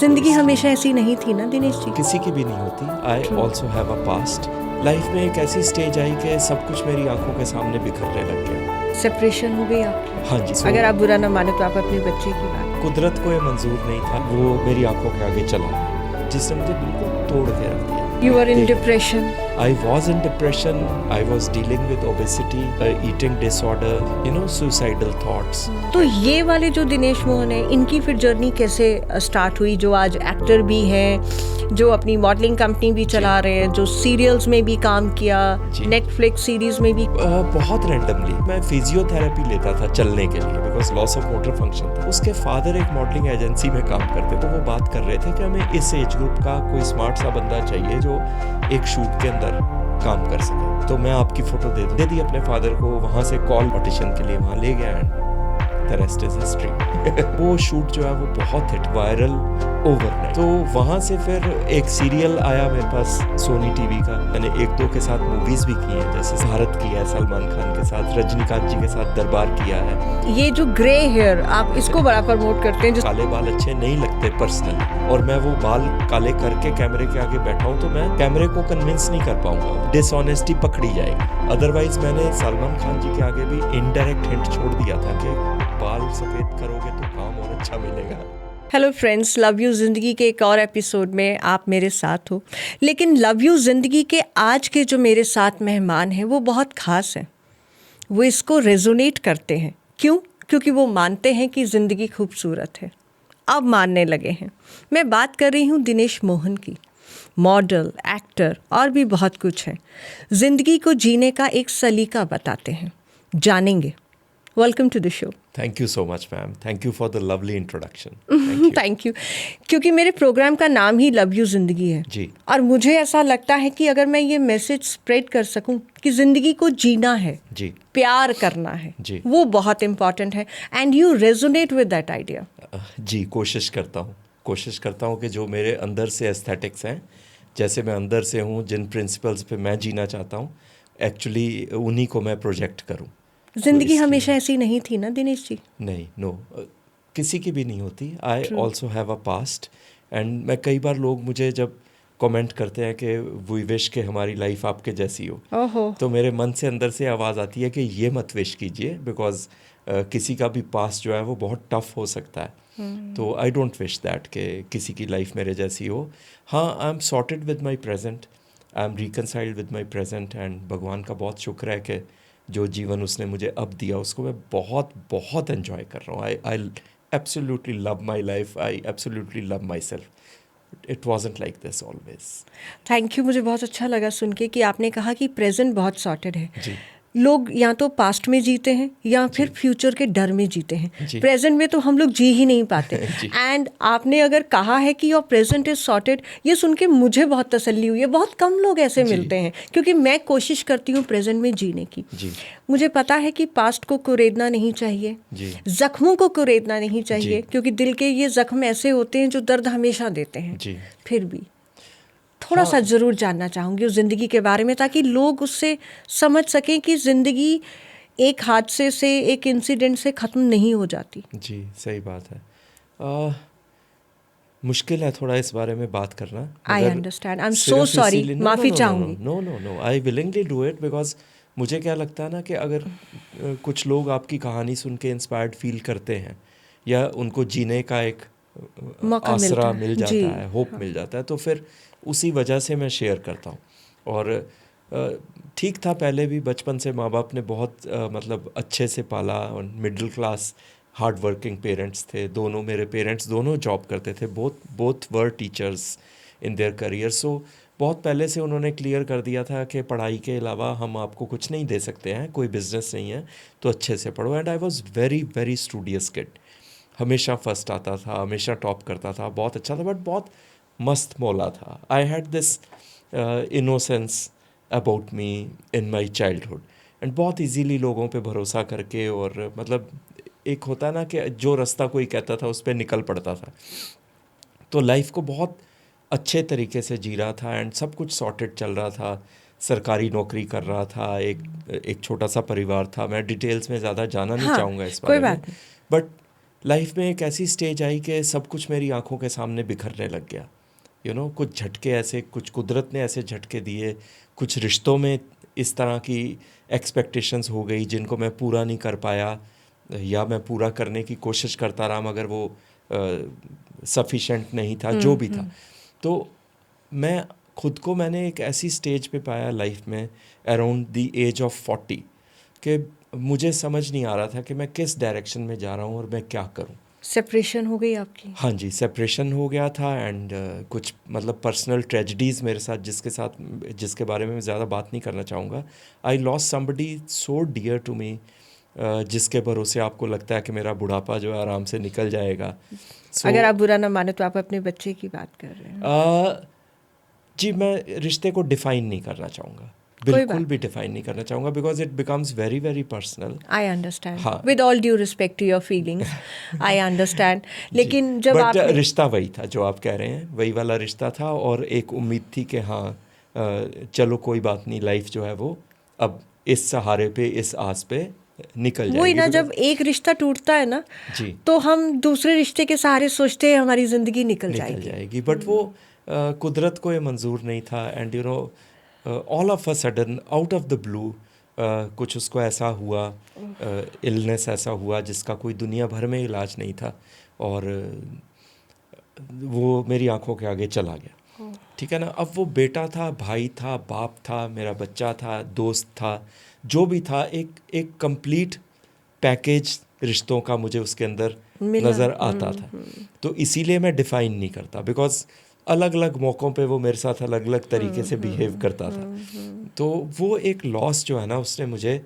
जिंदगी हमेशा ऐसी नहीं थी ना दिनेश जी। किसी की भी नहीं होती। I also have a past. Life में एक ऐसी स्टेज आई कि सब कुछ मेरी आंखों के सामने बिखरने लग गया। सेपरेशन हो गई आपकी? हाँ जी। अगर आप बुरा ना माने तो आप अपने बच्चे की बात। कुदरत को ये मंजूर नहीं था, वो मेरी आंखों के आगे चला जिसने मुझे बिल्कुल तोड़ के रख दिया। You were in depression. I was in depression. I was dealing with obesity, eating disorder, suicidal thoughts. तो ये वाले जो दिनेश मोहन है, इनकी फिर जर्नी कैसे स्टार्ट हुई? जो आज एक्टर भी हैं, जो अपनी मॉडलिंग कंपनी भी चला रहे हैं, जो सीरियल्स में भी काम किया, नेटफ्लिक्स सीरीज में भी। बहुत रैंडमली मैं फिजियोथेरेपी लेता था चलने के लिए, because loss of motor function था। उसके फादर एक मॉडलिंग एजेंसी में काम करते, तो वो बात कर रहे थे कि हमें इस एज ग्रुप का कोई स्मार्ट सा बंदा चाहिए जो एक शूट के अंदर काम कर सके। तो मैं आपकी फोटो दे दी अपने फादर को। वहाँ से कॉल ऑडिशन के लिए वहाँ ले गया and the rest is history. वो शूट जो है वो बहुत हिट, वायरल, ओवरनाइट। तो वहाँ से फिर एक सीरियल आया मेरे पास सोनी टीवी का। मैंने एक दो के साथ मूवीज भी की हैं, जैसे भारत की है सलमान खान के साथ, रजनीकांत जी के साथ दरबार किया है। ये जो ग्रे हेयर आप इसको बड़ा प्रमोट करते हैं। काले बाल अच्छे नहीं लगते पर्सनली, और मैं वो बाल काले करके कैमरे के आगे बैठा हूँ तो मैं कैमरे को कन्विंस नहीं कर पाऊंगा, डिसऑनेस्टी पकड़ी जाएगी। अदरवाइज मैंने सलमान खान जी के आगे भी इनडायरेक्ट हिंट छोड़ दिया था कि बाल सफेद करोगे तो काम और अच्छा मिलेगा। हेलो फ्रेंड्स, लव यू ज़िंदगी के एक और एपिसोड में आप मेरे साथ हो। लेकिन लव यू ज़िंदगी के आज के जो मेरे साथ मेहमान हैं वो बहुत ख़ास हैं। वो इसको रेजोनेट करते हैं। क्यों? क्योंकि वो मानते हैं कि ज़िंदगी खूबसूरत है। अब मानने लगे हैं। मैं बात कर रही हूँ दिनेश मोहन की। मॉडल, एक्टर और भी बहुत कुछ है। ज़िंदगी को जीने का एक सलीका बताते हैं। जानेंगे। Welcome to the show. Thank you so much ma'am, thank you for the lovely introduction. Thank you. क्योंकि मेरे प्रोग्राम का नाम ही लव यू ज़िंदगी है जी। और मुझे ऐसा लगता है कि अगर मैं ये मैसेज स्प्रेड कर सकूं कि ज़िंदगी को जीना है जी, प्यार करना है जी, वो बहुत इम्पॉर्टेंट है and you resonate with that idea. जी, कोशिश करता हूँ कि जो मेरे अंदर से एस्थेटिक्स हैं, जैसे मैं अंदर से हूँ, जिन प्रिंसिपल्स पे मैं जीना चाहता हूँ, एक्चुअली उन्हीं को मैं प्रोजेक्ट करूँ। ज़िंदगी हमेशा ऐसी नहीं थी ना दिनेश जी। नहीं, नो, किसी की भी नहीं होती। I also have a past and मैं कई बार लोग मुझे जब कमेंट करते हैं कि वी विश के हमारी लाइफ आपके जैसी हो, तो मेरे मन से अंदर से आवाज़ आती है कि ये मत विश कीजिए, बिकॉज किसी का भी पास्ट जो है वो बहुत टफ हो सकता है। तो आई डोंट विश दैट कि किसी की लाइफ मेरे जैसी हो। हाँ, I am sorted with my present, I am reconciled with my present and भगवान का बहुत शुक्र है कि जो जीवन उसने मुझे अब दिया उसको मैं बहुत बहुत एंजॉय कर रहा हूँ। I absolutely love my life, I absolutely love my self. It wasn't like this always. Thank you. मुझे बहुत अच्छा लगा सुन के कि आपने कहा कि प्रेजेंट बहुत सॉर्टेड है। जी। लोग या तो पास्ट में जीते हैं या फिर फ्यूचर के डर में जीते हैं। जी। प्रेजेंट में तो हम लोग जी ही नहीं पाते। एंड आपने अगर कहा है कि योर प्रेजेंट इज सॉर्टेड, ये सुन के मुझे बहुत तसल्ली हुई है। बहुत कम लोग ऐसे मिलते हैं, क्योंकि मैं कोशिश करती हूँ प्रेजेंट में जीने की। जी। मुझे पता है कि पास्ट को कुरेदना नहीं चाहिए, जख्मों को कुरेदना नहीं चाहिए, क्योंकि दिल के ये जख्म ऐसे होते हैं जो दर्द हमेशा देते हैं। जी। फिर भी थोड़ा सा ज़रूर जानना चाहूँगी उस ज़िंदगी के बारे में, ताकि लोग उससे समझ सकें कि ज़िंदगी एक हादसे से, एक इंसिडेंट से ख़त्म नहीं हो जाती। जी, सही बात है। मुश्किल है थोड़ा इस बारे में बात करना। I understand, I am so sorry, माफ़ी चाहूँगी। No, I willingly do it, because मुझे क्या लगता है ना कि अगर कुछ लोग आपकी कहानी सुन के इंस्पायर्ड फील करते हैं या उनको जीने का एक आसरा मिल जाता है, होप मिल जाता है, तो फिर उसी वजह से मैं शेयर करता हूँ। और ठीक था, पहले भी बचपन से माँ बाप ने बहुत मतलब अच्छे से पाला, और middle class hard working parents थे। दोनों मेरे पेरेंट्स दोनों जॉब करते थे, both were teachers in their career. So बहुत पहले से उन्होंने क्लियर कर दिया था कि पढ़ाई के अलावा हम आपको कुछ नहीं दे सकते हैं, कोई बिजनेस नहीं है, तो अच्छे से पढ़ो। And I was very very studious kid, हमेशा फर्स्ट आता था, हमेशा टॉप करता था, बहुत अच्छा था, बट बहुत मस्त मौला था। I had this innocence about me in my childhood, and बहुत इजीली लोगों पे भरोसा करके, और मतलब एक होता है ना कि जो रास्ता कोई कहता था उस पर निकल पड़ता था। तो लाइफ को बहुत अच्छे तरीके से जी रहा था एंड सब कुछ सॉर्टेड चल रहा था। सरकारी नौकरी कर रहा था, एक छोटा सा परिवार था। मैं डिटेल्स में ज़्यादा जाना नहीं चाहूँगा इस बारे में, बट लाइफ में एक ऐसी स्टेज आई कि सब कुछ मेरी आंखों के सामने बिखरने लग गया। कुछ झटके ऐसे, कुछ कुदरत ने ऐसे झटके दिए, कुछ रिश्तों में इस तरह की एक्सपेक्टेशंस हो गई जिनको मैं पूरा नहीं कर पाया, या मैं पूरा करने की कोशिश करता रहा मगर वो सफिशेंट नहीं था, जो भी था। तो मैं खुद को मैंने एक ऐसी स्टेज पे पाया लाइफ में अराउंड द एज ऑफ 40 कि मुझे समझ नहीं आ रहा था कि मैं किस डायरेक्शन में जा रहा हूँ और मैं क्या करूँ। सेपरेशन हो गई आपकी? हाँ जी, सेपरेशन हो गया था एंड कुछ मतलब पर्सनल ट्रेजेडीज़ मेरे साथ जिसके बारे में मैं ज़्यादा बात नहीं करना चाहूँगा। I lost somebody so dear to me, जिसके भरोसे आपको लगता है कि मेरा बुढ़ापा जो है आराम से निकल जाएगा। अगर आप बुरा ना माने तो आप अपने बच्चे की बात कर रहे हैं? जी, मैं रिश्ते को डिफ़ाइन नहीं करना चाहूँगा, बिल्कुल भी डिफाइन नहीं करना चाहूँगा, because it becomes very very personal. I understand, हाँ, with all due respect to your feelings, I understand. लेकिन जब बट आपने रिश्ता वही था जो आप कह रहे हैं, वही वाला रिश्ता था और एक उम्मीद थी कि हाँ चलो कोई बात नहीं, लाइफ जो है वो अब इस सहारे पे, इस आस पे निकल जाएगी। वही ना, जब एक रिश्ता टूटता है ना जी, तो हम दूसरे रिश्ते के सहारे सोचते हैं हमारी ज़िंदगी निकल जाएगी। बट वो कुदरत को ये मंजूर नहीं था and all of a sudden out of the blue कुछ उसको ऐसा हुआ, इलनेस ऐसा हुआ जिसका कोई दुनिया भर में इलाज नहीं था और वो मेरी आंखों के आगे चला गया। ठीक है ना। अब वो बेटा था, भाई था, बाप था, मेरा बच्चा था, दोस्त था, जो भी था, एक कंप्लीट पैकेज रिश्तों का मुझे उसके अंदर नज़र आता था। तो इसीलिए मैं डिफ़ाइन नहीं करता, बिकॉज अलग अलग मौक़ों पे वो मेरे साथ अलग अलग तरीके से बिहेव करता था। तो वो एक लॉस जो है ना, उसने मुझे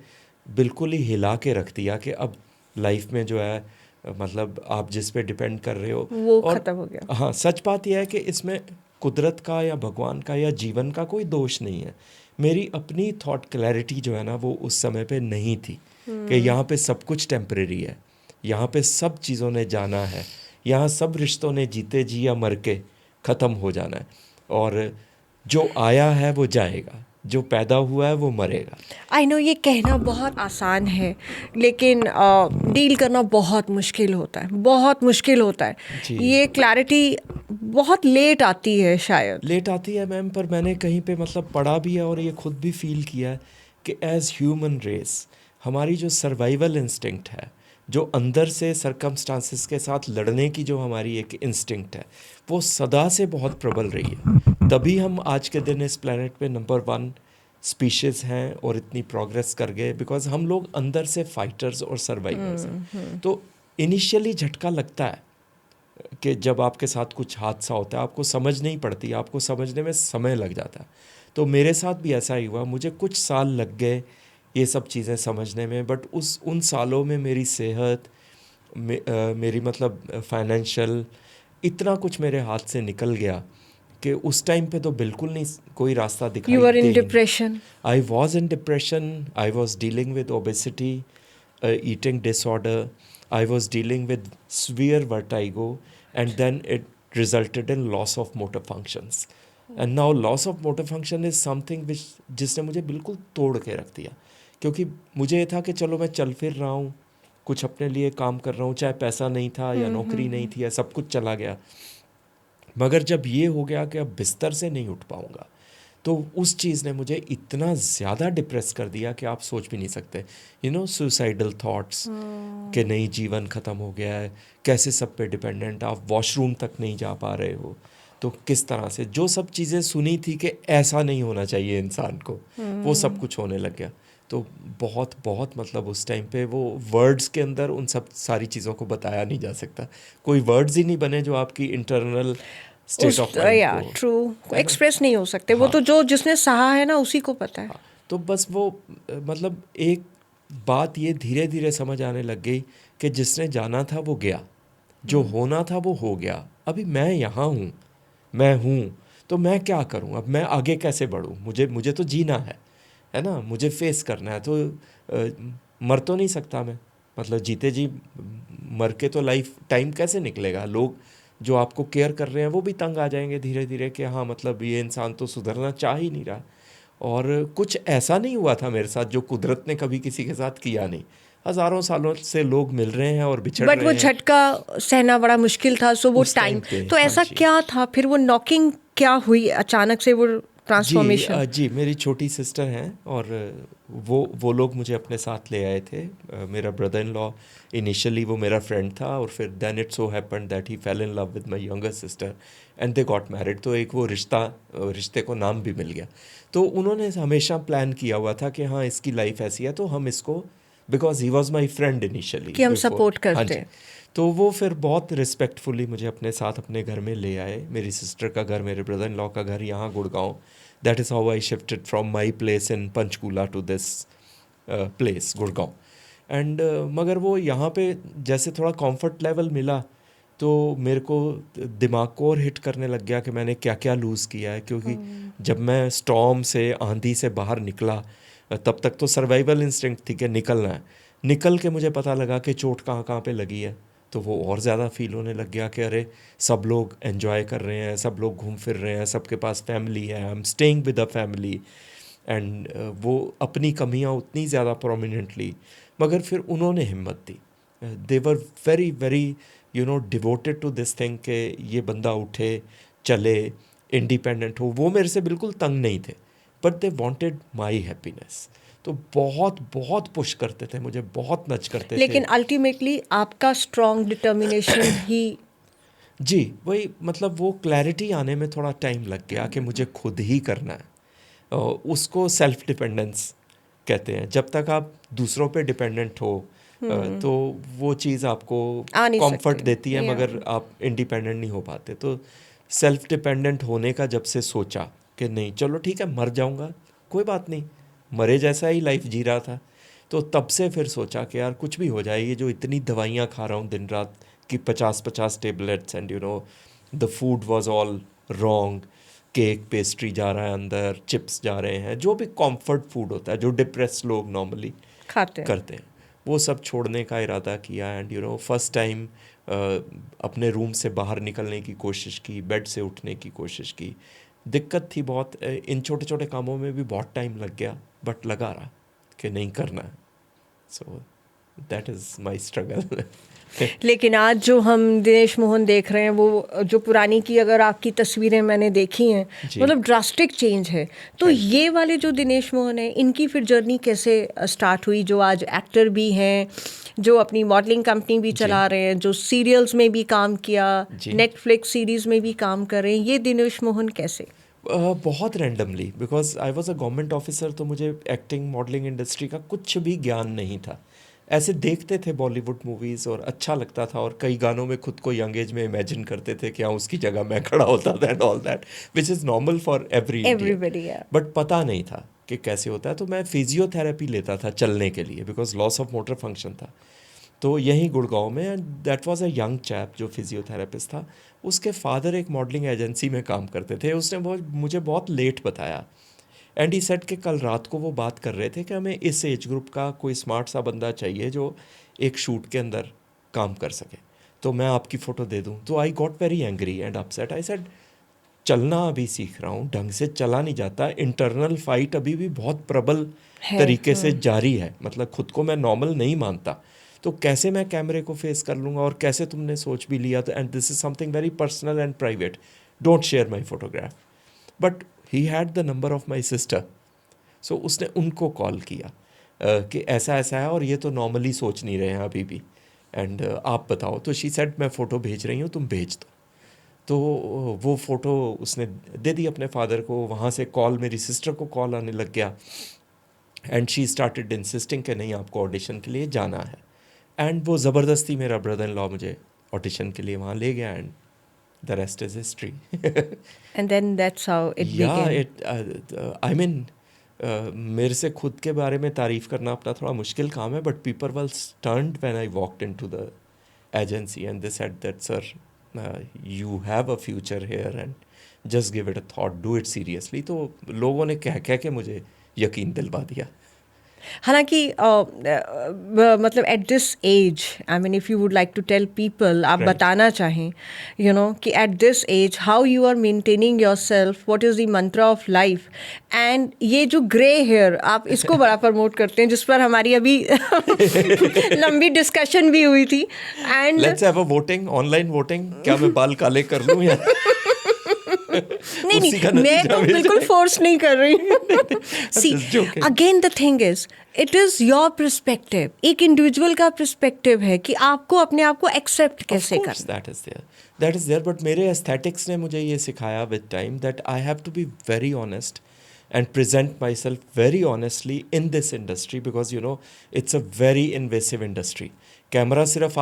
बिल्कुल ही हिला के रख दिया कि अब लाइफ में जो है मतलब आप जिस पे डिपेंड कर रहे हो वो और खत्म हो गया। हाँ, सच बात यह है कि इसमें कुदरत का या भगवान का या जीवन का कोई दोष नहीं है। मेरी अपनी थॉट क्लैरिटी जो है ना, वो उस समय पे नहीं थी कि यहाँ पे सब कुछ टेम्परेरी है, यहाँ पे सब चीज़ों ने जाना है, यहाँ सब रिश्तों ने जीते जी या मर के ख़त्म हो जाना है, और जो आया है वो जाएगा, जो पैदा हुआ है वो मरेगा। आई नो ये कहना बहुत आसान है, लेकिन डील करना बहुत मुश्किल होता है, बहुत मुश्किल होता है। जी, ये क्लैरिटी बहुत लेट आती है, शायद लेट आती है मैम, पर मैंने कहीं पे मतलब पढ़ा भी है और ये खुद भी फील किया है कि एज ह्यूमन रेस हमारी जो सर्वाइवल इंस्टिंक्ट है, जो अंदर से सरकमस्टांसिस के साथ लड़ने की जो हमारी एक इंस्टिंक्ट है, वो सदा से बहुत प्रबल रही है। तभी हम आज के दिन इस प्लेनेट पे नंबर 1 स्पीशीज़ हैं और इतनी प्रोग्रेस कर गए, बिकॉज हम लोग अंदर से फाइटर्स और सर्वाइवर्स हैं। तो इनिशियली झटका लगता है कि जब आपके साथ कुछ हादसा होता है, आपको समझ नहीं पड़ती, आपको समझने में समय लग जाता है। तो मेरे साथ भी ऐसा ही हुआ, मुझे कुछ साल लग गए ये सब चीज़ें समझने में, बट उन सालों में मेरी सेहत मेरी मतलब फाइनेंशियल इतना कुछ मेरे हाथ से निकल गया कि उस टाइम पे तो बिल्कुल नहीं कोई रास्ता दिखाई यू आर दे इन ही नहीं। Depression? I was in depression, I was dealing with obesity, eating disorder, I was dealing with severe vertigo, and then it resulted in loss of motor functions. And now loss of motor function is something which जिसने मुझे बिल्कुल तोड़ के रख दिया, क्योंकि मुझे ये था कि चलो मैं चल फिर रहा हूँ, कुछ अपने लिए काम कर रहा हूँ, चाहे पैसा नहीं था या नौकरी नहीं थी या सब कुछ चला गया, मगर जब ये हो गया कि अब बिस्तर से नहीं उठ पाऊँगा, तो उस चीज़ ने मुझे इतना ज़्यादा डिप्रेस कर दिया कि आप सोच भी नहीं सकते। सुसाइडल थॉट्स कि नहीं, जीवन ख़त्म हो गया है, कैसे सब पे डिपेंडेंट, आप वॉशरूम तक नहीं जा पा रहे हो, तो किस तरह से जो सब चीज़ें सुनी थी कि ऐसा नहीं होना चाहिए इंसान को, वो सब कुछ होने लग गया। तो बहुत बहुत मतलब उस टाइम पे वो वर्ड्स के अंदर उन सब सारी चीज़ों को बताया नहीं जा सकता, कोई वर्ड्स ही नहीं बने जो आपकी इंटरनल स्टेट ऑफ माइंड को, ट्रू, एक्सप्रेस नहीं हो सकते। वो तो जो जिसने सहा है ना उसी को पता है। तो बस वो मतलब एक बात ये धीरे धीरे समझ आने लग गई कि जिसने जाना था वो गया, जो होना था वो हो गया, अभी मैं यहाँ हूँ, मैं हूँ, तो मैं क्या करूँ, अब मैं आगे कैसे बढ़ूँ, मुझे तो जीना है ना, मुझे फेस करना है, तो मर तो नहीं सकता मैं, मतलब जीते जी मर के तो लाइफ टाइम कैसे निकलेगा। लोग जो आपको केयर कर रहे हैं वो भी तंग आ जाएंगे धीरे धीरे कि हाँ मतलब ये इंसान तो सुधरना चाह ही नहीं रहा। और कुछ ऐसा नहीं हुआ था मेरे साथ जो कुदरत ने कभी किसी के साथ किया नहीं। हज़ारों सालों से लोग मिल रहे हैं और बिछड़ बट रहे वो हैं झटका सहना बड़ा मुश्किल था, सो वो उस टाइम, टाइम पे। तो हाँ ऐसा जी। क्या था फिर, वो नॉकिंग क्या हुई अचानक से, वो ट्रांसफॉर्मेशन? जी मेरी छोटी सिस्टर हैं और वो लोग मुझे अपने साथ ले आए थे। मेरा ब्रदर इन लॉ इनिशियली वो मेरा फ्रेंड था और फिर then it so happened that he fell in love with my younger sister and they got married. तो एक वो रिश्ते को नाम भी मिल गया। तो उन्होंने हमेशा प्लान किया हुआ था कि हाँ इसकी लाइफ ऐसी है तो हम इसको, because he was my friend initially कि हम बिफोर। सपोर्ट हाँ करते जी। हैं। तो वो फिर बहुत रिस्पेक्टफुली मुझे अपने साथ अपने घर में ले आए। मेरी सिस्टर का घर, मेरे ब्रदर इन लॉ का घर यहाँ Gurgaon. That is how I shifted from my place in Panchkula to this place Gurgaon. And मगर वो यहाँ पे जैसे थोड़ा कंफर्ट लेवल मिला तो मेरे को दिमाग को और हिट करने लग गया कि मैंने क्या क्या लूज़ किया है। क्योंकि जब मैं स्टॉर्म से, आंधी से बाहर निकला, तब तक तो सर्वाइवल इंस्टिंक्ट थी कि निकलना है। निकल के मुझे पता लगा कि चोट कहाँ कहाँ पे लगी है, तो वो और ज़्यादा फील होने लग गया कि अरे सब लोग एंजॉय कर रहे हैं, सब लोग घूम फिर रहे हैं, सबके पास फैमिली है, I am staying with a family. And वो अपनी कमियां उतनी ज़्यादा प्रोमिनेंटली, मगर फिर उन्होंने हिम्मत दी। They were very very devoted to this thing कि ये बंदा उठे, चले, इंडिपेंडेंट हो। वो मेरे से बिल्कुल तंग नहीं थे, but they wanted my happiness. तो बहुत बहुत पुश करते थे मुझे, बहुत नच करते थे। लेकिन अल्टीमेटली आपका स्ट्रॉन्ग डिटर्मिनेशन ही। जी वही, मतलब वो क्लैरिटी आने में थोड़ा टाइम लग गया कि मुझे खुद ही करना है। उसको सेल्फ डिपेंडेंस कहते हैं। जब तक आप दूसरों पे डिपेंडेंट हो तो वो चीज़ आपको आ नहीं कंफर्ट सकते। देती है, या मगर आप इंडिपेंडेंट नहीं हो पाते। तो सेल्फ डिपेंडेंट होने का जब से सोचा कि नहीं चलो ठीक है, मर जाऊंगा कोई बात नहीं, मरे जैसा ही लाइफ जी रहा था, तो तब से फिर सोचा कि यार कुछ भी हो जाए, ये जो इतनी दवाइयाँ खा रहा हूँ दिन रात की 50-50 tablets, and the food was all wrong. Cake pastry जा रहा है अंदर, चिप्स जा रहे हैं, जो भी कंफर्ट फूड होता है जो डिप्रेस लोग नॉर्मली खाते हैं। करते हैं, वो सब छोड़ने का इरादा किया। एंड फर्स्ट टाइम अपने रूम से बाहर निकलने की कोशिश की, बेड से उठने की कोशिश की। दिक्कत थी बहुत, इन छोटे छोटे कामों में भी बहुत टाइम लग गया, बट लगा रहा कि नहीं करना है। So that is my struggle. लेकिन आज जो हम दिनेश मोहन देख रहे हैं, वो जो पुरानी की अगर आपकी तस्वीरें मैंने देखी हैं, जी। मतलब ड्रास्टिक चेंज है। तो हाँ। ये वाले जो दिनेश मोहन है, इनकी फिर जर्नी कैसे स्टार्ट हुई, जो आज एक्टर भी हैं, जो अपनी मॉडलिंग कंपनी भी जी। चला रहे हैं, जो सीरियल्स में भी काम किया, जी। नेटफ्लिक्स सीरीज़ में भी काम कर रहे हैं, ये दिनेश मोहन कैसे? बहुत randomly, because I was a government officer, तो मुझे एक्टिंग मॉडलिंग इंडस्ट्री का कुछ भी ज्ञान नहीं था। ऐसे देखते थे बॉलीवुड मूवीज़ और अच्छा लगता था, और कई गानों में खुद को यंग एज में इमेजिन करते थे कि हाँ उसकी जगह मैं खड़ा होता था and all that, which is normal for every Indian. Everybody है। बट पता नहीं था कि कैसे होता है। तो मैं फिजियोथेरेपी लेता था चलने के लिए, because loss of motor function था। तो यहीं गुड़गांव में, and that was a young chap जो फिजियोथेरेपिस्ट था। उसके फादर एक मॉडलिंग एजेंसी में काम करते थे। उसने मुझे बहुत लेट बताया, एंड ही सेड कि कल रात को वो बात कर रहे थे कि हमें इस एज ग्रुप का कोई स्मार्ट सा बंदा चाहिए जो एक शूट के अंदर काम कर सके, तो मैं आपकी फ़ोटो दे दूँ। तो I got very angry and upset. I said चलना अभी सीख रहा हूँ, ढंग से चला नहीं जाता, इंटरनल फाइट अभी भी बहुत प्रबल है। तरीके से जारी है, मतलब खुद को मैं नॉर्मल नहीं मानता, तो कैसे मैं कैमरे को फेस कर लूँगा, और कैसे तुमने सोच भी लिया, तो and this is something very personal and private, don't share my photograph. But he had the number of my sister, so उसने उनको कॉल किया कि ऐसा ऐसा है और ये तो नॉर्मली सोच नहीं रहे हैं अभी भी, एंड आप बताओ। तो शी सेड मैं फ़ोटो भेज रही हूँ, तुम भेज दो। तो वो फ़ोटो उसने दे दी अपने फादर को। वहाँ से कॉल, मेरी सिस्टर को कॉल आने लग गया, एंड शी स्टार्टेड इंसिस्टिंग कि नहीं आपको ऑडिशन के लिए जाना है। एंड वो ज़बरदस्ती मेरा ब्रदर इन लॉ मुझे ऑडिशन के लिए वहाँ ले गया, and the rest is history. And then that's how it yeah began. It I mean मेरे से खुद के बारे में तारीफ़ करना अपना थोड़ा मुश्किल काम है, but people were stunned when I walked into the agency and they said that sir you have a future here and just give it a thought, do it seriously. तो लोगों ने कह कह के मुझे यकीन दिलवा दिया। हालांकि मतलब at this age, I mean if you would like to tell people, आप Right. बताना चाहें कि at this age how you are maintaining yourself, what is the mantra of life, and ये जो ग्रे हेयर आप इसको बड़ा promote करते हैं, जिस पर हमारी अभी लंबी डिस्कशन भी हुई थी। And let's have a voting, online voting, क्या मैं बाल काले कर लूं या नहीं उसी का नहीं, मैं नतीजा तो मिल बिल्कुल जाए। फोर्स नहीं कर रही सी, just joking. Again the thing is it is your perspective, एक इंडिविजुअल का पर्सपेक्टिव है कि आपको अपने आप को एक्सेप्ट कैसे Of course, करना। that is there, but मेरे aesthetics ने मुझे ये सिखाया with time that I have to be very honest and present myself very honestly in this industry, because you know it's a very invasive industry. Camera सिर्फ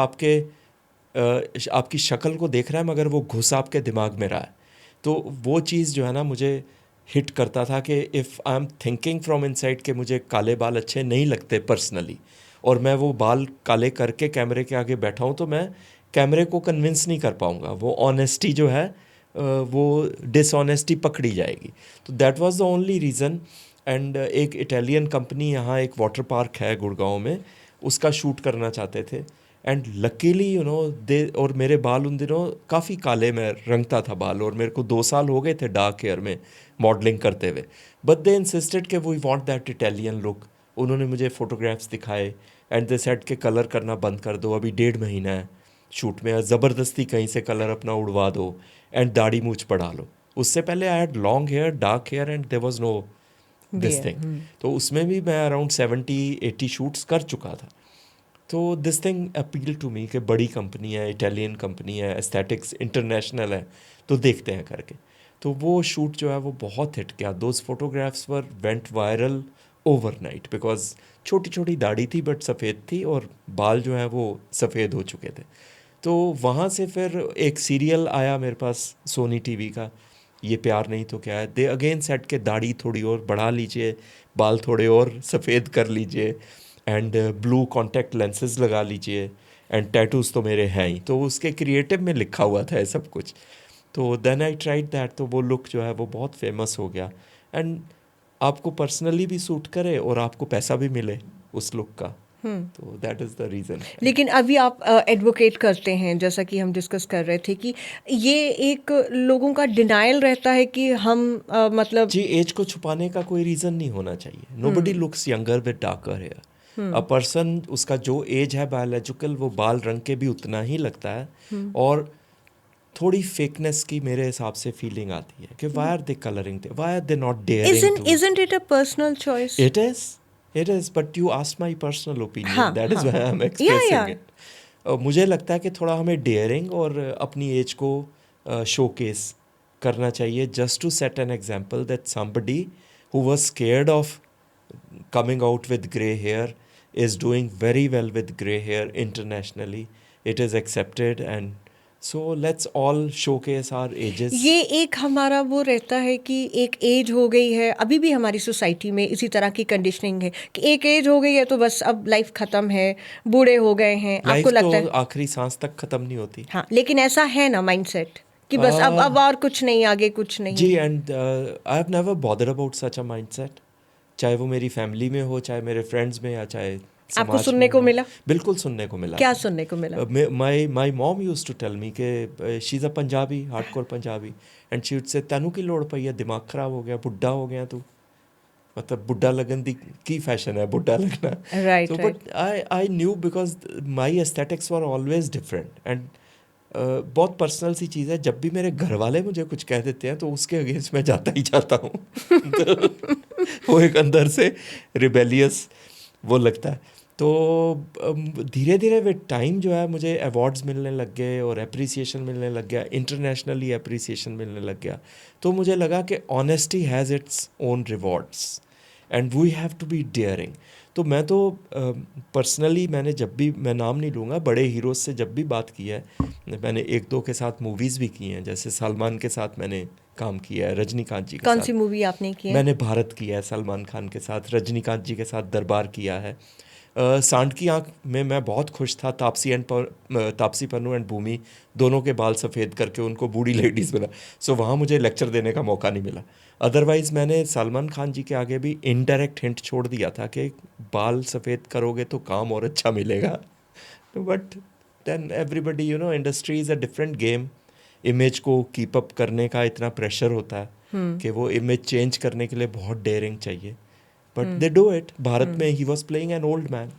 आपकी शक्ल को देख रहा है, मगर वो घुस आपके दिमाग में रहा है। तो वो चीज़ जो है ना, मुझे हिट करता था कि if I am thinking from inside के मुझे काले बाल अच्छे नहीं लगते पर्सनली, और मैं वो बाल काले करके कैमरे के आगे बैठा हूँ, तो मैं कैमरे को कन्विंस नहीं कर पाऊँगा। वो ऑनेस्टी जो है वो डिसऑनेस्टी पकड़ी जाएगी। तो that was the only reason. And एक इटालियन कंपनी यहाँ एक वाटर पार्क है गुड़गांव में, उसका शूट करना चाहते थे। एंड लकीली दे, और मेरे बाल उन दिनों काफ़ी काले, मैं रंगता था बाल, और मेरे को 2 साल हो गए थे डार्क हेयर में मॉडलिंग करते हुए। बट दे इंसिस्टेड कि we want that Italian look. उन्होंने मुझे फ़ोटोग्राफ्स दिखाए एंड दे सेड के कलर करना बंद कर दो, अभी 1.5 महीना है शूट में, ज़बरदस्ती कहीं से कलर अपना उड़वा दो एंड दाढ़ी मूछ पड़ा लो। उससे पहले I had long hair, dark hair, and there was no this thing. तो उसमें भी मैं अराउंड 70-80 शूट्स कर चुका था। तो this thing appeal to me कि बड़ी कंपनी है, इटालियन कंपनी है, एस्थेटिक्स इंटरनेशनल है, तो देखते हैं करके। तो वो शूट जो है वो बहुत हिट किया। Those photographs were went viral overnight, because छोटी छोटी दाढ़ी थी बट सफ़ेद थी, और बाल जो हैं वो सफ़ेद हो चुके थे। तो वहाँ से फिर एक सीरियल आया मेरे पास सोनी टीवी का, ये प्यार नहीं तो क्या है। दे अगेन सेट के दाढ़ी थोड़ी और बढ़ा लीजिए, बाल थोड़े और सफ़ेद कर लीजिए, एंड ब्लू कॉन्टैक्ट लेंसेज लगा लीजिए, एंड टैटूज़ तो मेरे हैं ही। तो उसके क्रिएटिव में लिखा हुआ था ये सब कुछ। तो देन आई ट्राइड दैट, तो वो लुक जो है वो बहुत फेमस हो गया, एंड आपको पर्सनली भी सूट करे और आपको पैसा भी मिले उस लुक का। तो दैट इज़ द रीज़न। लेकिन अभी आप एडवोकेट करते हैं, जैसा कि हम डिस्कस कर रहे थे, कि ये एक लोगों का डिनायल रहता है कि हम मतलब जी, एज को छुपाने का कोई रीज़न नहीं होना चाहिए। Nobody looks younger with darker hair. A person, उसका जो एज है बायोलॉजिकल, वो बाल रंग के भी उतना ही लगता है। और थोड़ी फेकनेस की मेरे हिसाब से फीलिंग आती है कि why are they colouring, why are they not daring to. isn't it a personal choice? It is, but you asked my personal opinion. हाँ, That is हाँ, why I'm yeah, expressing yeah. it. मुझे लगता है कि थोड़ा हमें dairying और अपनी एज को शोकेस करना चाहिए, just to set an example that somebody who was scared of coming out with grey hair is doing very well with grey hair internationally. It is accepted, and so let's all showcase our ages. ये एक हमारा वो रहता है कि एक as हो गई है, अभी भी हमारी सोसाइटी में इसी तरह की कंडीशनिंग है कि एक एज हो गई है तो बस अब लाइफ खत्म है, बूढ़े हो गए हैं। लाइफ आपको लगता तो है? आखिरी सांस तक खत्म नहीं होती। हाँ, लेकिन ऐसा है ना माइंडसेट कि बस अब और कुछ नहीं, आगे कुछ नहीं। जी, and I have never bothered about such a mindset, चाहे वो मेरी फैमिली में हो, चाहे मेरे फ्रेंड्स में, या चाहे आपको समाज सुनने में को हो। मिला? बिल्कुल सुनने को मिला। क्या सुनने को मिला? My mom used to tell me कि she is a Punjabi, hardcore Punjabi, and she would say तैनू की लोड़ पई है, दिमाग खराब हो गया, बुढ़ा हो गया तू, मतलब बुढ़ा लगन दी की फैशन है बुढ़ा लगना। Right, So, right. but I knew because my aesthetics were always different, and बहुत पर्सनल सी चीज़ है, जब भी मेरे घर वाले मुझे कुछ कह देते हैं तो उसके अगेंस्ट मैं जाता ही जाता हूँ। तो वो एक अंदर से रिबेलियस वो लगता है। तो धीरे धीरे विद टाइम जो है मुझे अवार्ड्स मिलने लग गए और अप्रिसिएशन मिलने लग गया, इंटरनेशनली अप्रिसिएशन मिलने लग गया। तो मुझे लगा कि honesty has its own rewards and we have to be daring. तो मैं तो पर्सनली, मैंने जब भी, मैं नाम नहीं लूँगा, बड़े हीरोज़ से जब भी बात की है, मैंने 1-2 के साथ मूवीज़ भी की हैं, जैसे सलमान के साथ मैंने काम किया है, रजनीकांत जी के साथ। कौन सी मूवी आपने की है? मैंने भारत किया है सलमान खान के साथ, रजनीकांत जी के साथ दरबार किया है, सांड की आंख में मैं बहुत खुश था, तापसी पन्नू एंड भूमि दोनों के बाल सफ़ेद करके उनको बूढ़ी लेडीज़ बना, सो वहाँ मुझे लेक्चर देने का मौका नहीं मिला। अदरवाइज़ मैंने सलमान खान जी के आगे भी इनडायरेक्ट हिंट छोड़ दिया था कि बाल सफ़ेद करोगे तो काम और अच्छा मिलेगा, but then everybody industry is a different game. Image को कीप अप करने का इतना प्रेशर होता है कि वो इमेज चेंज करने के लिए बहुत डेयरिंग चाहिए, but they do it. Bharat में ही was playing an old man.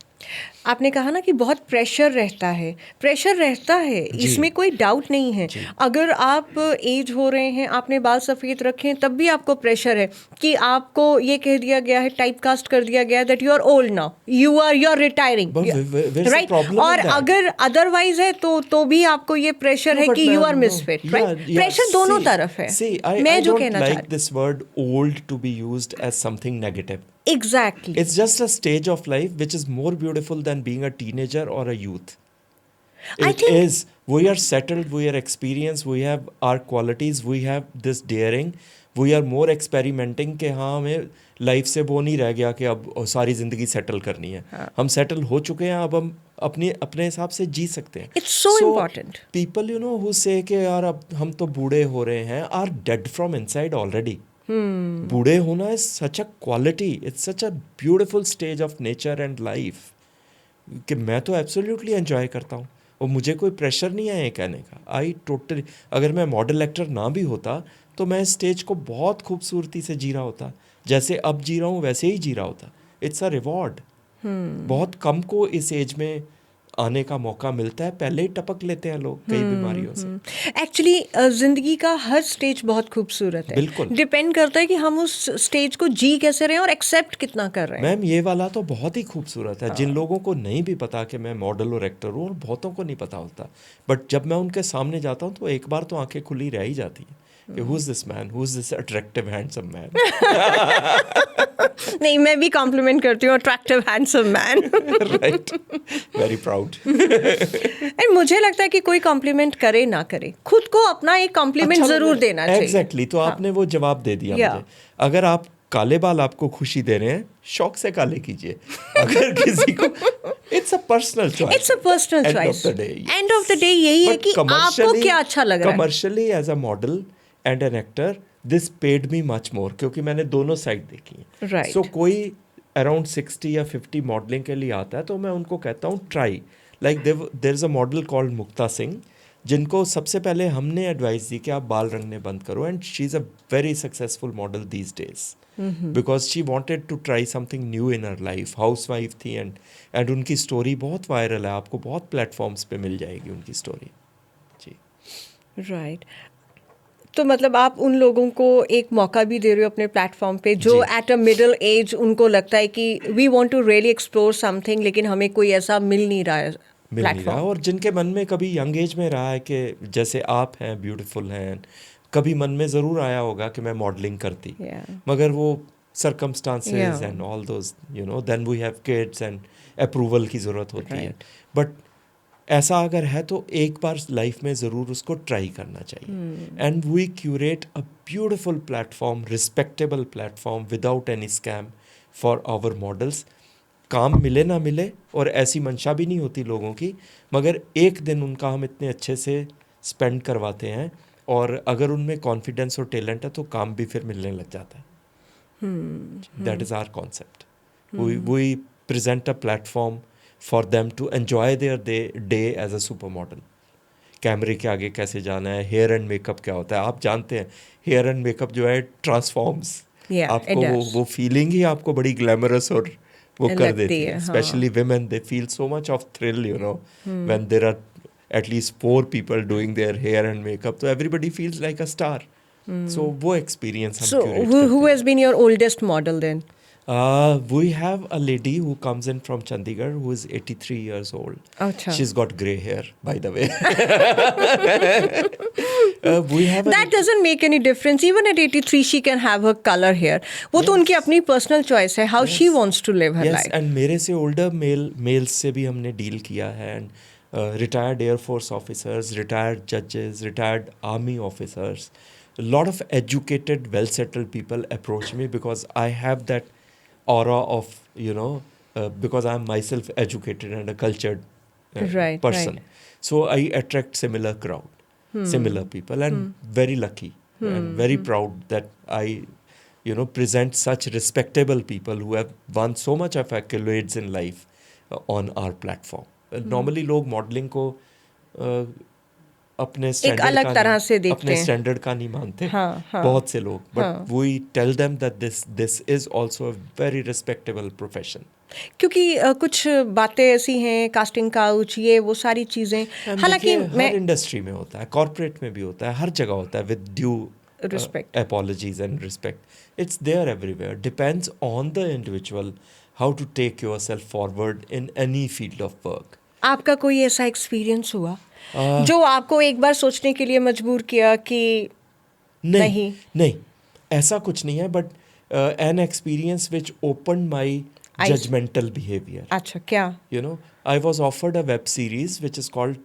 आपने कहा ना कि बहुत प्रेशर रहता है, इसमें कोई डाउट नहीं है। अगर आप एज हो रहे हैं, आपने बाल सफ़ेद रखे हैं, तब भी आपको प्रेशर है कि आपको ये कह दिया गया है, टाइप कास्ट कर दिया गया है that you are old now, you are retiring, right. और अगर अदरवाइज है तो भी आपको ये प्रेशर है कि you are misfit, right. Pressure दोनों तरफ है। मैं जो कहना चाहती हूँ, this word old to be used as something negative. Exactly. It's just a stage of life which is more beautiful than being a teenager or a youth. I think is. We are settled, we are experienced, we have our qualities, we have this daring, we are more experimenting कि हाँ हमें life से वो नहीं रह गया कि अब सारी ज़िंदगी सेटल करनी है। हम सेटल हो चुके हैं, अब हम अपने हिसाब से जी सकते हैं। It's so important. People who say कि यार अब हम तो बूढ़े हो रहे हैं are dead from inside already. बूढ़े होना is such a quality, it's such a beautiful stage of nature and life कि मैं तो एब्सोल्युटली एंजॉय करता हूँ और मुझे कोई प्रेशर नहीं है ये कहने का। आई टोटली, अगर मैं मॉडल एक्टर ना भी होता तो मैं स्टेज को बहुत खूबसूरती से जी रहा होता, जैसे अब जी रहा हूँ वैसे ही जी रहा होता। It's a reward. बहुत कम को इस एज में आने का मौका मिलता है, पहले ही टपक लेते हैं लोग कई बीमारियों से। एक्चुअली जिंदगी का हर स्टेज बहुत खूबसूरत है, बिल्कुल डिपेंड करता है कि हम उस स्टेज को जी कैसे रहे हैं और एक्सेप्ट कितना कर रहे हैं। मैम ये वाला तो बहुत ही खूबसूरत है। जिन लोगों को नहीं भी पता कि मैं मॉडल और एक्टर हूँ, और बहुतों को नहीं पता होता, बट जब मैं उनके सामने जाता हूँ तो एक बार तो आंखें खुली रह ही जाती है कि who is this man, who is this attractive handsome man. नहीं, मैं भी कॉम्प्लीमेंट करती हूँ, attractive handsome man. Right, very proud. And मुझे लगता है कि कोई कॉम्प्लीमेंट करे ना करे, खुद को अपना एक कॉम्प्लीमेंट जरूर देना चाहिए। एग्जैक्टली, तो आपने वो जवाब दे दिया मुझे। अगर आप काले बाल आपको खुशी दे रहे हैं, शौक से काले कीजिए। अगर किसी को, it's a personal choice, it's a personal choice. End of the day यही है कि आपको क्या अच्छा लग रहा है। Commercially as a model and an actor this paid me much more, क्योंकि मैंने दोनों साइड देखी है। राइट। सो कोई अराउंड 60 या 50 मॉडलिंग के लिए आता है तो मैं उनको कहता हूँ try, like there is a model called Mukta Singh, जिनको सबसे पहले हमने एडवाइस दी कि आप बाल रंगने बंद करो, and she is a very successful model these days because she wanted to try something new in her life. Housewife थी एंड उनकी स्टोरी बहुत वायरल है, आपको बहुत प्लेटफॉर्म्स पे मिल जाएगी उनकी स्टोरी। जी राइट। तो मतलब आप उन लोगों को एक मौका भी दे रहे हो अपने प्लेटफॉर्म पे, जो एट अ मिडिल एज उनको लगता है कि we want to really explore something, लेकिन हमें कोई ऐसा मिल नहीं रहा है प्लेटफॉर्म। और जिनके मन में कभी यंग एज में रहा है कि जैसे आप हैं, ब्यूटीफुल हैं, कभी मन में ज़रूर आया होगा कि मैं मॉडलिंग करती, मगर वो circumstances and all those, then we have kids and approval की ज़रूरत होती है। बट ऐसा अगर है तो एक बार लाइफ में ज़रूर उसको ट्राई करना चाहिए। And we curate a beautiful platform, respectable platform without any scam for our models. काम मिले ना मिले, और ऐसी मंशा भी नहीं होती लोगों की, मगर एक दिन उनका हम इतने अच्छे से स्पेंड करवाते हैं, और अगर उनमें कॉन्फिडेंस और टैलेंट है तो काम भी फिर मिलने लग जाता है। That is our concept. We present a platform for them to enjoy their day as a supermodel. कैमरे के आगे कैसे जाना है, हेयर एंड मेकअप क्या होता है, आप जानते हैं हेयर एंड मेकअप जो है ट्रांसफॉर्म्स, आपको वो फीलिंग ही आपको बड़ी ग्लैमरस और वो कर देती है। Specially women, they feel so much of thrill, when there are at least 4 people doing their hair and makeup, so everybody feels like a star. So वो experience हम curate करते हैं। Who has been your oldest model then? We have a lady who comes in from Chandigarh who is 83 years old. Achha. She's got grey hair, by the way. We have a That doesn't make any difference. Even at 83 she can have her color hair. वो तो उनकी अपनी personal choice है, how she wants to live her life. and मेरे से older males से भी हमने deal किया है, and retired Air Force officers, retired judges, retired army officers. A lot of educated, well-settled people approach me because I have that aura of, because I am myself educated and a cultured Right, person. right. So I attract similar crowd, similar people, and very lucky and very proud that I, present such respectable people who have won so much of accolades in life on our platform. Normally लोग modeling को अपने एक standard अलग का तरह नहीं से देखते अपने हैं। स्टैंडर्ड का नहीं मानते हाँ, हाँ, बहुत से लोग, हाँ। But we tell them that this is also a very respectable profession. क्योंकि कुछ बातें ऐसी हैं, कास्टिंग काउच, ये वो सारी चीज़ें, हालांकि देखिए मैं हर इंडस्ट्री में होता है, कॉर्पोरेट में भी होता है, हर जगह होता है, with due respect, apologies and respect. It's there everywhere. Depends on the individual how to take yourself forward in any field of work. आपका कोई ऐसा एक्सपीरियंस हुआ Uh, जो आपको एक बार सोचने के लिए मजबूर किया कि नहीं नहीं ऐसा कुछ नहीं है, but an experience which opened my I- judgmental behavior. अच्छा, क्या? I was offered a web series which is called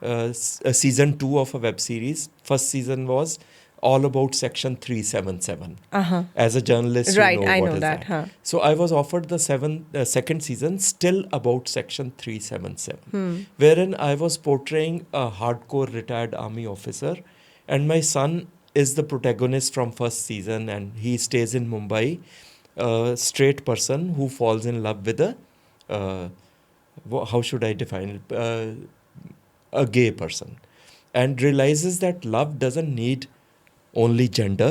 a season 2 of a web series. First season was all about section 377. As a journalist, Right, you know I what know is that, that. huh. So I was offered the second season still about section 377, wherein I was portraying a hardcore retired army officer, and my son is the protagonist from first season, and he stays in Mumbai, a straight person who falls in love with how should I define it? A gay person, and realizes that love doesn't need only gender.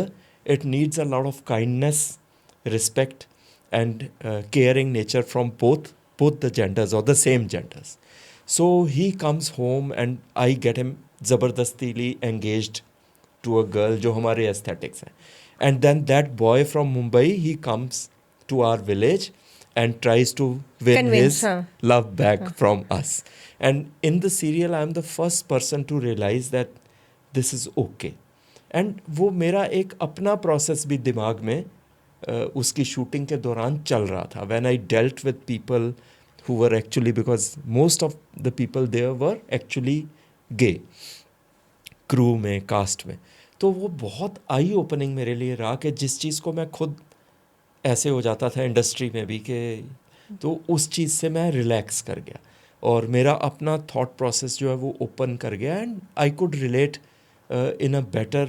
It needs a lot of kindness, respect, and caring nature from both the genders or the same genders. So he comes home and I get him zabardastili engaged to a girl जो हमारे aesthetics हैं, and then that boy from Mumbai, he comes to our village and tries to win Convince, his huh. love back from us. And in the serial I am the first person to realize that this is okay. And वो मेरा एक अपना process भी दिमाग में उसकी shooting के दौरान चल रहा था, when I dealt with people who were actually, because most of the people there were actually gay crew में, कास्ट में. तो वो बहुत आई ओपनिंग मेरे लिए रहा कि जिस चीज़ को मैं खुद ऐसे हो जाता था इंडस्ट्री में भी कि, तो उस चीज़ से मैं रिलैक्स कर गया और मेरा अपना थॉट प्रोसेस जो है वो ओपन कर गया, and I could relate in a better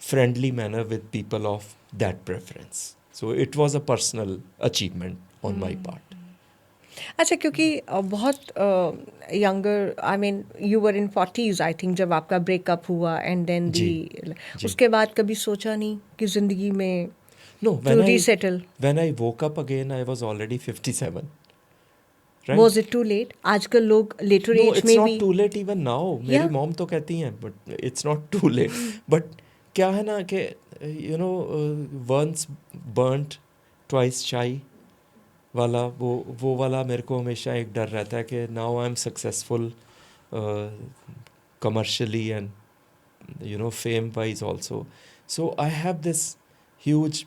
friendly manner with people of that preference. So it was a personal achievement on my part. अच्छा, क्योंकि बहुत younger, I mean you were in 40s I think जब आपका breakup हुआ, and then दी उसके बाद कभी सोचा नहीं कि ज़िंदगी में No, resettle? when I woke up again, I was already 57. Right? Was it too late? आजकल लोग later No, age it's में not भी too late even now. मेरी मॉम तो कहती हैं, but it's not too late. But क्या है ना कि once burnt, twice shy वाला वो वाला मेरे को हमेशा एक डर रहता है कि now I'm successful commercially and fame wise also. So I have this huge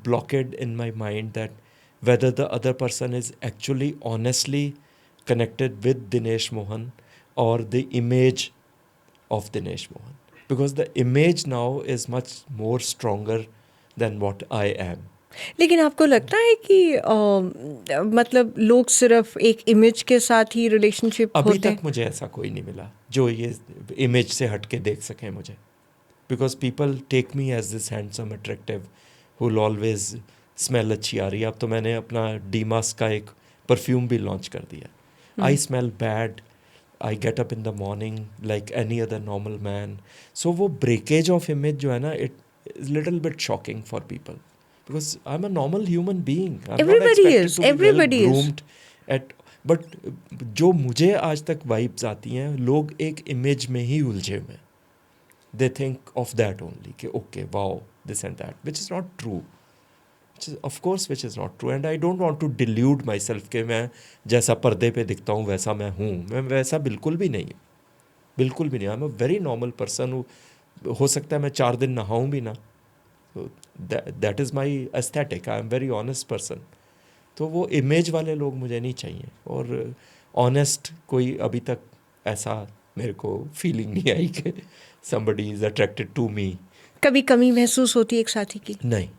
blockade in my mind that whether the other person is actually honestly connected with Dinesh Mohan or the image of Dinesh Mohan, because the image now is much more stronger than what I am. लेकिन आपको लगता है कि मतलब लोग सिर्फ एक image के साथ ही रिलेशनशिप अभी होते तक मुझे ऐसा कोई नहीं मिला जो ये इमेज से हट के देख सके मुझे, because people take me as this handsome attractive who will always smell अच्छी आ रही है. अब तो मैंने अपना डीमास का एक परफ्यूम भी लॉन्च कर दिया. I smell bad, I get up in the morning like any other normal man. So वो ब्रेकेज ऑफ इमेज जो है ना, it is little bit shocking for people, because I am a normal human being. Everybody is. But जो मुझे आज तक vibes आती हैं, लोग एक इमेज में ही उलझे हुए हैं. They think of that only, कि okay, wow, this and that, which is not true. Which is not true. And I don't want to delude myself कि मैं जैसा पर्दे पे दिखता हूँ वैसा मैं हूँ. मैं वैसा बिल्कुल भी नहीं हूँ, बिल्कुल भी नहीं. I'm a very normal person. हो सकता है मैं 4 दिन नहाऊँ भी ना. So that is my aesthetic. I am very honest person. तो वो इमेज वाले लोग मुझे नहीं चाहिए, और ऑनेस्ट कोई अभी तक ऐसा मेरे को फीलिंग नहीं आई कि somebody is attracted to me. कभी कमी महसूस होती है एक साथी की? नहीं,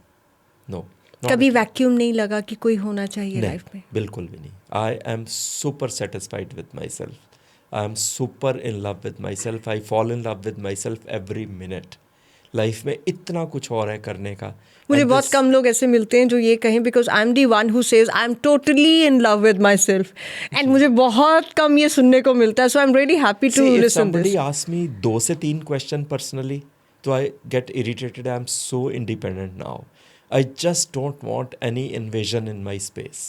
no. कभी वैक्यूम नहीं लगा कि कोई होना चाहिए नहीं, लाइफ में? बिल्कुल भी नहीं. I am super satisfied with my self. I am super in love with my self. I fall in love with my self every minute. Life में इतना कुछ और है करने का. मुझे And बहुत this- कम लोग ऐसे मिलते हैं जो ये कहें, because I am the one who says I am totally in love with my self, एंड मुझे बहुत कम ये सुनने को मिलता है. So I am really happy to See, if listen somebody this. asks me 2 से 3 question personally, तो I get irritated. I am so independent now. I just don't want any invasion in my space.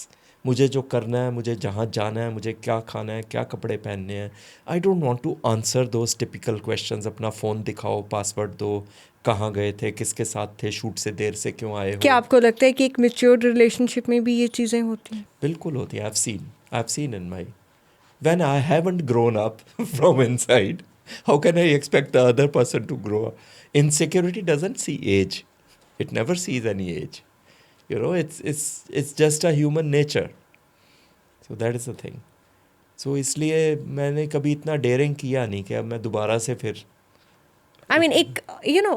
मुझे जो करना है, मुझे जहाँ जाना है, मुझे क्या खाना है, क्या कपड़े पहनने हैं, I don't want to answer those typical questions. अपना फ़ोन दिखाओ, पासवर्ड दो, कहाँ गए थे, किसके साथ थे, शूट से देर से क्यों आए हो. क्या आपको लगता है कि एक मैच्योर्ड रिलेशनशिप में भी ये चीज़ें होती हैं? बिल्कुल होती है. I've seen in my when I haven't grown up from inside, how can I expect the other person to grow up? Insecurity doesn't see age. It never sees any age. You know, it's just a human nature. So that is the thing. So इसलिए मैंने कभी इतना dairying किया नहीं कि अब मैं दोबारा से फिर. आई मीन एक यू नो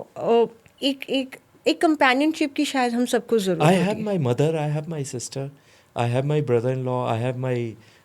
एक एक एक कंपेनियनशिप की शायद हम सबको जरूरत I होती have है. my mother, I have my sister, I have my brother-in-law, I have my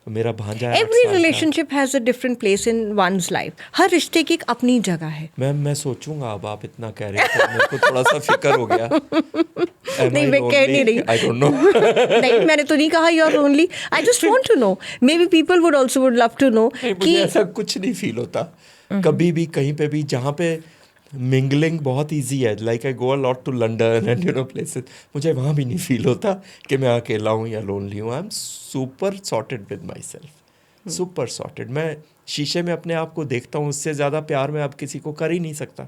मेरा भांजा है 8 एवरी साल का. Relationship has a different place in one's life. हर रिश्ते की एक अपनी जगह है. मैं सोचूंगा. अब आप इतना कह रहे हो तो मेरे को थोड़ा सा फिक्र हो गया. नहीं, मैं कह नहीं रही. I don't know. नहीं, मैंने तो नहीं कहा you are only. I just want to know, maybe people would also would love to know मुझे कि ऐसा कुछ नहीं फील होता कभी भी कहीं पे भी जहाँ पे मिंगलिंग बहुत इजी है. Like I go a lot to London and you know places. मुझे वहाँ भी नहीं फील होता कि मैं अकेला हूँ या लोनली हूँ. I am super sorted with my self. Super sorted. मैं शीशे में अपने आप को देखता हूँ, उससे ज़्यादा प्यार मैं अब किसी को कर ही नहीं सकता.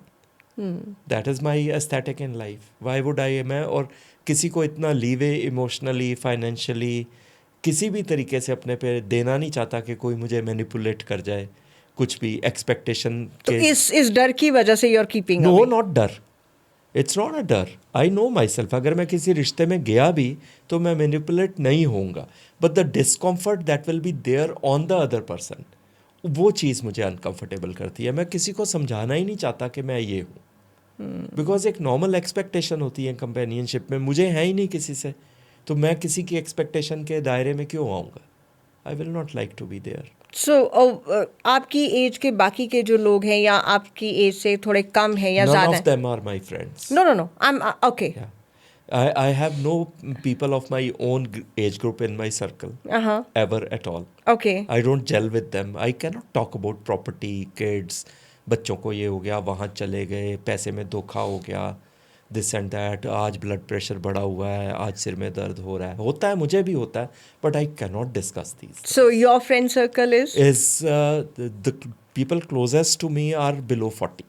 That is my aesthetic in life. Why would I. मैं और किसी को इतना लीवे इमोशनली, फाइनेंशियली, किसी भी तरीके से अपने पे देना नहीं चाहता कि कोई मुझे मैनिपुलेट कर जाए कुछ भी एक्सपेक्टेशन तो के. इस डर की वजह से you are keeping. No, not डर. इट्स नॉट अ डर. I know myself. अगर मैं किसी रिश्ते में गया भी तो मैं मैनिपुलेट नहीं होऊंगा. But the discomfort that will be there on the other person, वो चीज़ मुझे अनकंफर्टेबल करती है. मैं किसी को समझाना ही नहीं चाहता कि मैं ये हूँ. बिकॉज एक नॉर्मल एक्सपेक्टेशन होती है कंपेनियनशिप में. मुझे है ही नहीं किसी से, तो मैं किसी की एक्सपेक्टेशन के दायरे में क्यों आऊँगा. I will not like to be there. So आपकी एज के बाकी के जो लोग हैं या आपकी एज से थोड़े कम हैं या None ज़्यादा of हैं? them are my friends. No. I'm okay. Yeah. I have no people of my own age group in my circle ever at all. Okay. I don't gel with them. I cannot talk about property, kids. बच्चों को ये हो गया, वहाँ चले गए, पैसे में धोखा हो गया, दिस एंड दैट. आज ब्लड प्रेशर बढ़ा हुआ है, आज सिर में दर्द हो रहा है. होता है, मुझे भी होता है, but I can not discuss these. So your friend circle is? The people closest to me are below 40.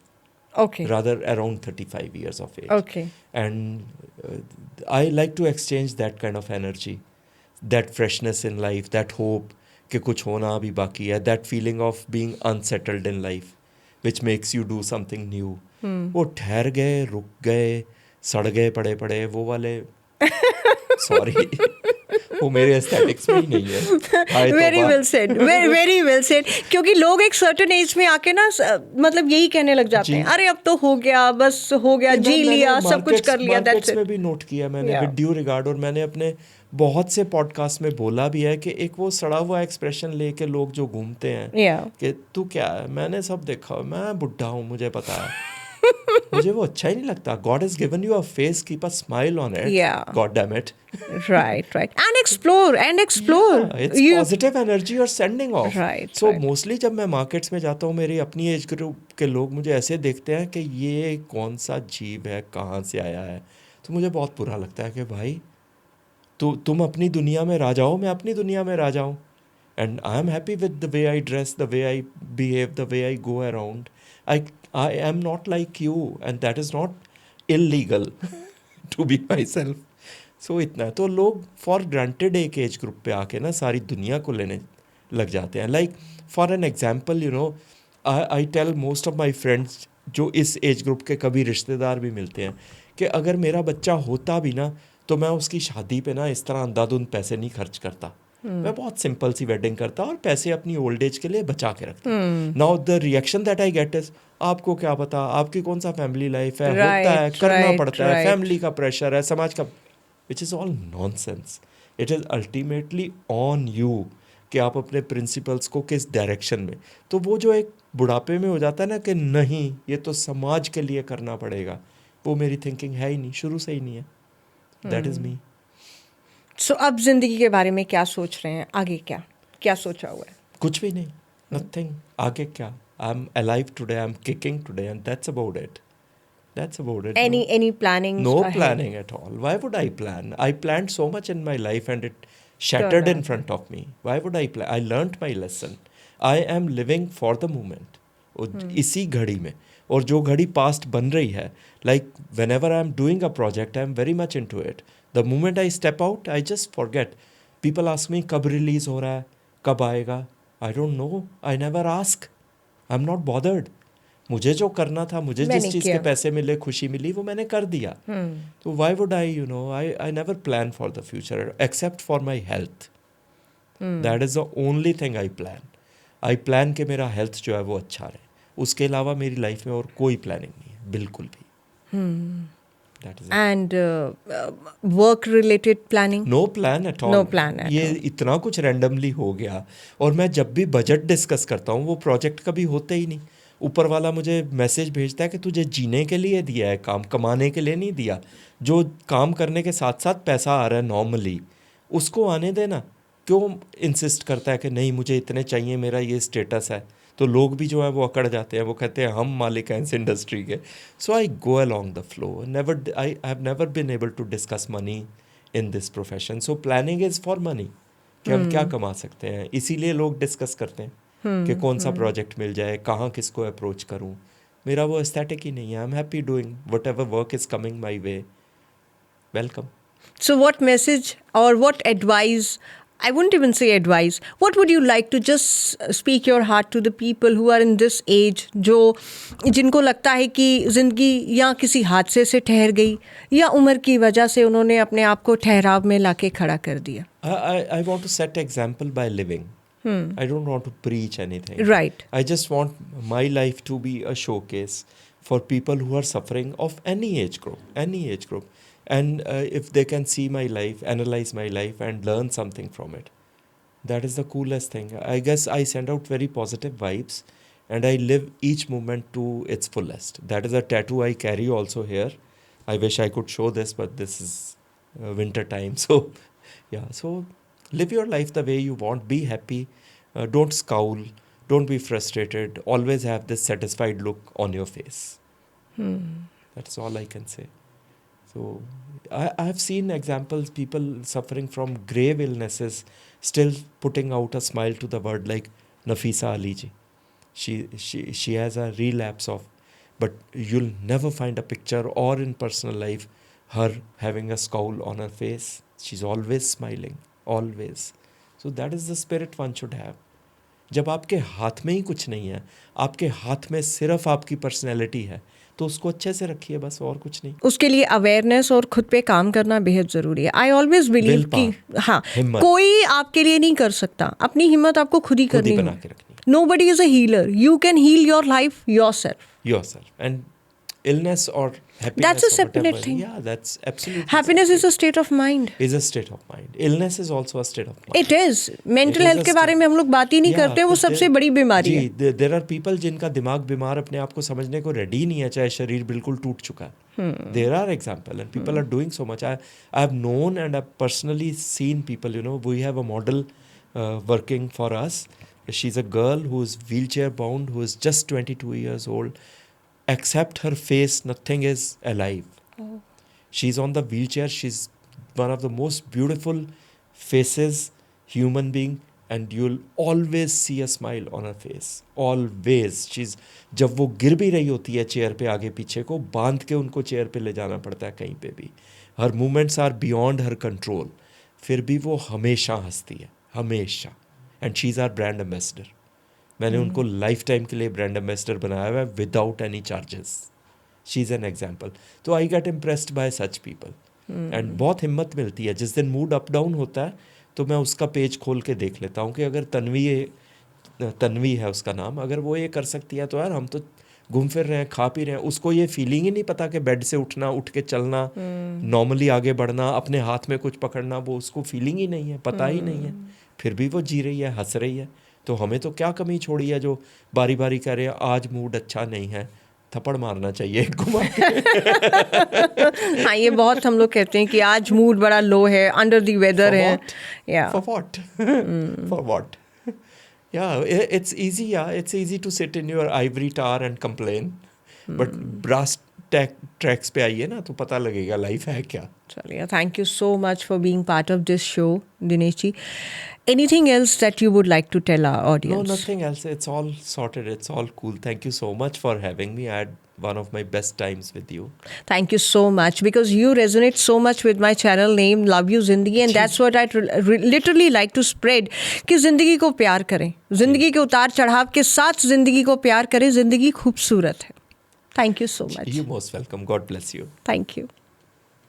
Okay. Rather around 35 years of age. Okay. And I like to exchange that kind of energy, that freshness in life, that hope कि कुछ होना अभी बाकी है, that feeling of being unsettled in life, which makes you do something new. वो ठहर गए, रुक गए, सड़ गए पड़े पड़े, वो वाले सॉरी वो मेरे एस्थेटिक्स में ही नहीं है. Very well said, very well said. क्योंकि लोग एक सर्टेन एज में आके ना मतलब यही कहने लग जाते हैं, अरे अब तो हो गया, बस हो गया, जी लिया, सब कुछ कर लिया. That's it. में भी नोट किया मैंने विद ड्यू रिगार्ड. और मैंने अपने बहुत से पॉडकास्ट में बोला भी है कि एक वो सड़ा हुआ एक्सप्रेशन लेके लोग जो घूमते हैं कि तू क्या है, मैंने सब देखा, मैं बुढ़ा हूँ, मुझे पता है. मुझे वो अच्छा ही नहीं लगता. God has given you a face, keep a smile on it. Yeah. God damn it. Right. And explore. Yeah, it's positive energy you're sending off. Right. So mostly जब मैं मार्केट्स में जाता हूँ, मेरी अपनी एज ग्रुप के लोग मुझे ऐसे देखते हैं कि ये कौन सा जीव है, कहाँ से आया है. तो मुझे बहुत बुरा लगता है कि भाई तुम अपनी दुनिया में राजा हो, मैं अपनी दुनिया में राजा हूँ. And I am happy with the way I dress, the way I behave, the way I go around. I am not like you, and that is not illegal to be myself. So इतना है. तो लोग for granted एक age group पे आके ना सारी दुनिया को लेने लग जाते हैं. Like for an example, you know, I tell most of my friends जो इस एज ग्रुप के कभी रिश्तेदार भी मिलते हैं कि अगर मेरा बच्चा होता भी ना तो मैं उसकी शादी पे ना इस तरह अंधाधुंध पैसे नहीं खर्च करता. मैं बहुत सिंपल सी वेडिंग करता और पैसे अपनी ओल्ड एज के लिए बचा के रखता. Now the reaction that I get is, आपको क्या पता, आपकी कौन सा फैमिली लाइफ है, होता है, करना पड़ता है, फैमिली का प्रेशर है, समाज का. Which is all nonsense. It is ultimately on you कि आप अपने प्रिंसिपल्स को किस डायरेक्शन में. तो वो जो एक बुढ़ापे में हो जाता है ना कि नहीं ये तो समाज के लिए करना पड़ेगा, वो मेरी थिंकिंग है ही नहीं, शुरू से ही नहीं है. That is me. सो अब जिंदगी के बारे में क्या सोच रहे हैं, आगे क्या क्या सोचा हुआ है? कुछ भी नहीं, नथिंग. आगे क्या? I am alive today, I am kicking today and that's about it. That's about it. Any plannings No ahead? planning at all. Why would I plan? I planned so much in my life and it shattered in front of me. Why would I plan? I learnt my lesson. I am living for the moment. इसी घड़ी में. और जो घड़ी past बन रही है, like whenever I am doing a project, I am very much into it. The moment I step out, I just forget. People ask me कब release हो रहा है, कब आएगा. I don't know. I never ask. I'm not bothered. मुझे जो करना था, मुझे जिस चीज़ के पैसे मिले, खुशी मिली, वो मैंने कर दिया. तो why would I I never plan for the future except for my health. That is the only thing I plan. I plan कि मेरा हेल्थ जो है वो अच्छा रहे. उसके अलावा मेरी लाइफ में और कोई प्लानिंग नहीं है, बिल्कुल भी. And work related planning? No plan at all. No plan at ये all. इतना कुछ रैंडमली हो गया. और मैं जब भी बजट डिस्कस करता हूँ, वो प्रोजेक्ट कभी होते ही नहीं. ऊपर वाला मुझे मैसेज भेजता है कि तुझे जीने के लिए दिया है काम, कमाने के लिए नहीं दिया. जो काम करने के साथ साथ पैसा आ रहा है नॉर्मली, उसको आने देना. क्यों इंसिस्ट करता है कि नहीं मुझे इतने चाहिए, मेरा ये स्टेटस है. तो लोग भी जो है वो अकड़ जाते हैं, वो कहते हैं हम मालिक हैं इस इंडस्ट्री के. So I go along the flow. I have never been able to discuss money in this profession. So planning is for money, कि हम क्या कमा सकते हैं. इसीलिए लोग डिस्कस करते हैं कि कौन सा प्रोजेक्ट मिल जाए, कहाँ किसको अप्रोच करूँ. मेरा वो एस्थेटिक ही नहीं है. I am happy doing what ever work is coming my way. Welcome. So what message or what advice, I wouldn't even say advice, what would you like to just speak your heart to the people who are in this age, जो जिनको लगता है कि ज़िंदगी या किसी हादसे से ठहर गई या उम्र की वजह से उन्होंने अपने आप को ठहराव में लाके खड़ा कर दिया? I want to set example by living. I don't want to preach anything. Right. I just want my life to be a showcase for people who are suffering of any age group. And if they can see my life, analyze my life and learn something from it. That is the coolest thing. I guess I send out very positive vibes and I live each moment to its fullest. That is a tattoo I carry also here. I wish I could show this, but this is winter time. So, yeah. So, live your life the way you want. Be happy. Don't scowl. Don't be frustrated. Always have this satisfied look on your face. That's all I can say. So, I have seen examples, people suffering from grave illnesses, still putting out a smile to the world, like Nafisa Ali ji. She has a relapse of, but you'll never find a picture or in personal life her having a scowl on her face. She's always smiling, always. So that is the spirit one should have. जब आपके हाथ में ही कुछ नहीं है, आपके हाथ में सिर्फ आपकी पर्सनैलिटी है, तो उसको अच्छे से रखिए, बस और कुछ नहीं. उसके लिए अवेयरनेस और खुद पे काम करना बेहद ज़रूरी है. आई ऑलवेज बिलीव कि हाँ, कोई आपके लिए नहीं कर सकता. अपनी हिम्मत आपको खुद ही करनी बना के रखनी. Nobody is a healer. You can heal your life yourself. And illness or happiness, that's a separate whatever, thing. Yeah, that's absolutely. Happiness is a state of mind. Is a state of mind. Illness is also a state of mind. It is. Mental health के बारे में हम लोग बात ही नहीं करते. वो सबसे बड़ी बीमारी है. There are people जिनका दिमाग बीमार अपने आप को समझने को रेडी नहीं है, चाहे शरीर बिल्कुल टूट चुका है. There are examples and people are doing so much. I have known and I've personally seen people. We have a model working for us. She's a girl who is wheelchair bound, who is just 22 years old. Except her face, nothing is alive. Oh. She's on the wheelchair. She's one of the most beautiful faces, human being, and you'll always see a smile on her face. Always. जब वो गिर भी रही होती है chair पे आगे पीछे को बांध के उनको चेयर पे ले जाना पड़ता है कहीं पे भी. Her movements are beyond her control. फिर भी वो हमेशा हंसती है, हमेशा. And she's our brand ambassador. मैंने उनको लाइफ टाइम के लिए ब्रांड एम्बेसडर बनाया हुआ है without any charges. She is an example. तो I get impressed by such people and बहुत हिम्मत मिलती है. जिस दिन मूड अप डाउन होता है तो मैं उसका पेज खोल के देख लेता हूँ कि अगर तन्वी है उसका नाम, अगर वो ये कर सकती है तो यार हम तो घूम फिर रहे हैं, खा पी रहे हैं, उसको ये फीलिंग ही नहीं पता कि बेड से उठना, उठ के चलना, नॉर्मली आगे बढ़ना, अपने हाथ में कुछ पकड़ना, वो उसको फीलिंग ही नहीं है, पता ही नहीं है, फिर भी वो जी रही है, हंस रही है। तो हमें तो क्या कमी छोड़ी है जो बारी बारी कह रहे हैं आज मूड अच्छा नहीं है, थप्पड़ मारना चाहिए घुमा के। हाँ, ये बहुत हम लोग कहते हैं कि आज मूड बड़ा लो है, अंडर द वेदर है। या For what? For what? Yeah, it's easy. Yeah, it's easy to sit in your ivory tower and complain. But brass tracks पे आइए ना तो पता लगेगा लाइफ है क्या. चलिए, thank you so much for being part of this show, Dinesh ji. Anything else that you would like to tell our No, audience? nothing else. It's all sorted. It's all cool. Thank you so much for having me. I had one of my best times with you. Thank you so much because you resonate so much with my channel name Love You Zindagi, and that's what I literally like to spread कि ज़िंदगी को प्यार करें, ज़िंदगी के उतार चढ़ाव के साथ ज़िंदगी को प्यार करें, ज़िंदगी खूबसूरत है. Thank you so much. You're most welcome. God bless you. Thank you.